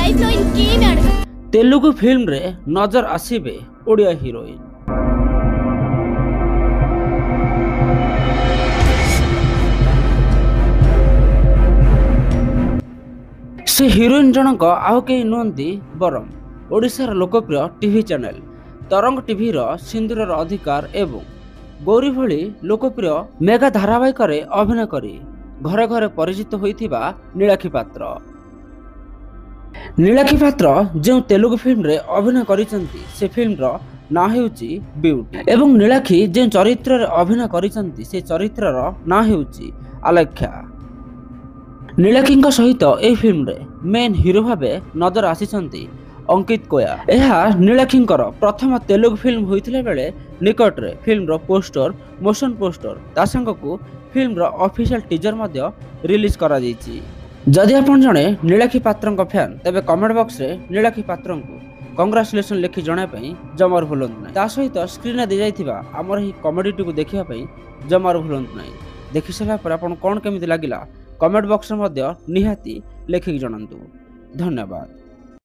Life లో ఇంకేమీ అడగ तेलुगु फिल्म रे नजर आसीबे ओडिया हीरोइन। से हीरोइन जनक आउ कई नुहति बरम ओडिशार लोकप्रिय टीवी चैनल तरंग टीवी रो सिंदूरर अधिकार एवं गौरी भली लोकप्रिय मेगा धारावाहिक रे अभिनय करी घरे घरे परिचित होइथिबा नीलाक्षी पात्र। नीलाक्षी पात्र जो तेलुगु फिल्म रे अभिनय करिसंती से फिल्म रो ना हेउची ब्यूटी एवं नीलाक्षी जो चरित्र रे अभिनय करिसंती से चरित्र रो ना हेउची आलेख्या। नीलाक्षी सहित ए फिल्म रे मेन हीरो भाबे नजर आसीसंती अंकित कोया। यह नीलाक्षी प्रथम तेलुगु फिल्म होइथिले बेले निकट रे फिल्म रो पोस्टर मोशन पोस्टर ता संगकु फिल्म रो ऑफिशियल टीजर मध्य रिलीज करा जायछि। जदि आपण जणे नीलाक्षी पात्रଙ୍କ फैन तेबे कमेंट बॉक्स रे नीलाक्षी पात्रଙ୍କୁ कांग्रेचुलेशन लिखि जणाय पई जमार भूलंत नै। ता सहित स्क्रीन दे जायथिबा हमर ही कॉमेडी को देखिबा पई जमार भूलंत नै। देखि सला पर आपण कोन केमिति लागिला कमेंट बॉक्स रे मध्य निहाती लिखि जणांतु। धन्यवाद।